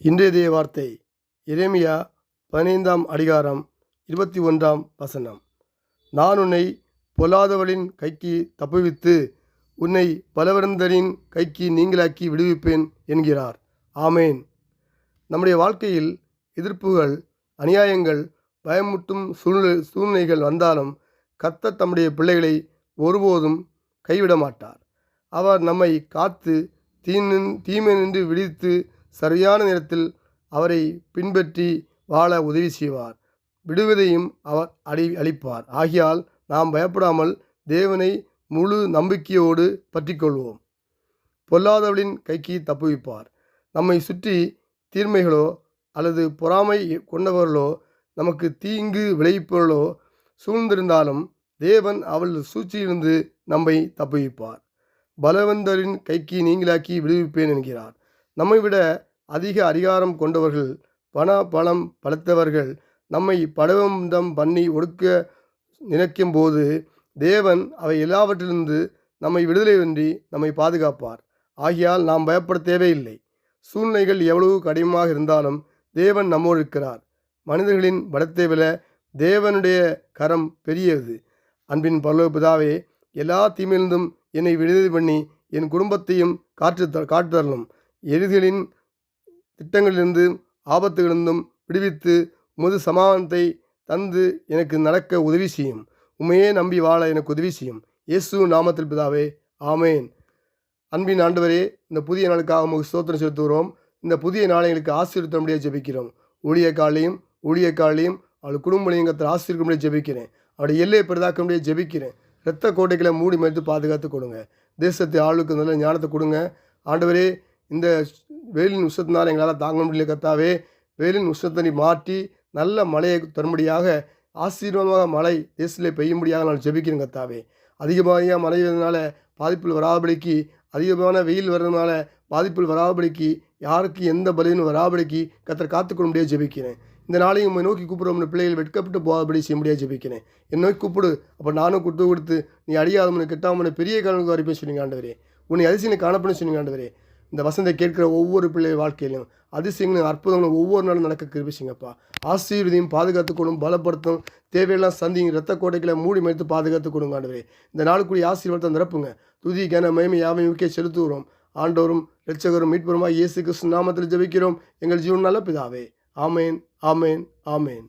இன்றைய தேவ வார்த்தை எரேமியா 15ஆம் அதிகாரம் 21ஆம் வசனம். நான் உன்னை பொல்லாதவளின் கைக்கு தப்புவித்து உன்னை பலவந்தரின் கைக்கு நீங்களாக்கி விடுவிப்பேன் என்கிறார். ஆமேன். நம்முடைய வாழ்க்கையில் எதிர்ப்புகள், அநியாயங்கள், பயமூட்டும் சூழ்நிலைகள் வந்தாலும் கர்த்தர் தம்முடைய பிள்ளைகளை ஒருபோதும் கைவிட மாட்டார். அவர் நம்மை காத்து தீமை நின்று விடுவித்து சரியான நேரத்தில் அவரை பின்பற்றி வாழ உதவி செய்வார். விடுவதையும் அவர் அளிப்பார். ஆகையால் நாம் பயப்படாமல் தேவனை முழு நம்பிக்கையோடு பற்றிக்கொள்வோம். பொல்லாதவளின் கைக்கு தப்புவிப்பார். நம்மை சுற்றி தீமைகளோ அல்லது பொறாமை கொண்டவர்களோ நமக்கு தீங்கு விளைவிப்பவர்களோ சூழ்ந்திருந்தாலும் தேவன் அவள் சூழ்ச்சியிலிருந்து நம்மை தப்புவிப்பார். பலவந்தரின் கைக்கு நீங்களாக்கி விடுவிப்பேன் என்கிறார். நம்மை விட அதிக அதிகாரம் கொண்டவர்கள், பலம் படைத்தவர்கள் நம்மை பலவந்தம் பண்ணி ஒடுக்க நினைக்கும் போது தேவன் அவை எல்லாவற்றிலிருந்து நம்மை விடுதலையின்றி நம்மை பாதுகாப்பார். ஆகையால் நாம் பயப்பட தேவையில்லை. சூழ்நிலைகள் எவ்வளவு கடினமாக இருந்தாலும் தேவன் நம்மோடு இருக்கிறார். மனிதர்களின் பலத்தை விட தேவனுடைய கரம் பெரியது. அன்பின் பரலோக பிதாவே, எல்லா தீமையிலிருந்தும் என்னை விடுதலை பண்ணி என் குடும்பத்தையும் காட்டுதரணும். எதிரிகளின் திட்டங்களிலிருந்து ஆபத்துகளிலிருந்தும் விடுவித்து உமது சமாதானத்தை தந்து எனக்கு நடக்க உதவி செய்யும். உமையே நம்பி வாழ எனக்கு உதவி செய்யும். இயேசு நாமத்தில் பிதாவே, ஆமேன். அன்பின் ஆண்டவரே, இந்த புதிய நாளுக்காக உமக்கு ஸ்தோத்திரம் செலுத்துகிறோம். இந்த புதிய நாளை எங்களுக்கு ஆசீர்வதிக்க முடியாது ஜெபிக்கிறோம். ஊழியக்காலையும் அவள் குடும்பங்களையும் கர்த்தர் ஆசீர்வதிக்க முடியாது ஜெபிக்கிறேன். அவருடைய எல்லையை பெரிதாக்க முடியாது ஜெபிக்கிறேன். இரத்த கோட்டைகளை மூடி மறைத்து பாதுகாத்து கொடுங்க. தேசத்தை ஆளுக்கு நல்ல ஞானத்தை கொடுங்க. ஆண்டவரே, இந்த வெயிலின் உஷ்ணத்தினால் எங்களால் தாங்க முடியல கர்த்தாவே. வெயிலின் உஷ்ணத்தை மாற்றி நல்ல மழையை தரும்படியாக, ஆசீர்வாதமாக மழை தேசத்திலே பெய்யும்படியாக நான் ஜெபிக்கிறேன் கர்த்தாவே. அதிகமாக மழை வருவதனால பாதிப்பில் வராதபடிக்கு, அதிகமான வெயில் வர்றதுனால பாதிப்பில் வராதபடிக்கு, யாருக்கு எந்த பலனும் வராதபடிக்கு கர்த்தர் காத்துக்கொள்ள முடியாது ஜெபிக்கிறேன். இந்த நாளையும் உண்மை நோக்கி கூப்பிடுற பிள்ளைகள் வெட்கப்பட்டு போகாதபடி செய்ய முடியாது ஜெபிக்கிறேன். என் நோக்கி கூப்பிடு, அப்போ நானும் கொடுத்து நீ அடியாதவனை கெட்டாமனை பெரிய கணக்கு வரைப்பேன் சொன்னீங்க ஆண்டவரே. உன்னை அதிசயங்களை காணப்படும் சொன்னீங்க ஆண்டவரே. இந்த வசந்தை கேட்கிற ஒவ்வொரு பிள்ளை வாழ்க்கையிலும் அதிசயங்களும் அற்புதங்களும் ஒவ்வொரு நாளும் நடக்க கிருபிச்சிங்கப்பா. ஆசீர்வதியும் பாதுகாத்து கொடுங்க, பலப்படுத்தும், தேவையெல்லாம் சந்திங்க, இரத்த கோட்டைகளை மூடி மறைத்து பாதுகாத்து கொடுங்க ஆண்டவரே. இந்த நாளுக்குரிய ஆசீர்வாதத்தை நிரப்புங்க. துதி கன மகிமை யாவையும் ஊக்கே செலுத்துகிறோம். ஆண்டவரும் இரட்சகரும் மீட்பருமாய் இயேசு கிறிஸ்து நாமத்தில் ஜெபிக்கிறோம் எங்கள் ஜீவன் நல்ல பிதாவே. ஆமேன், ஆமேன், ஆமேன்.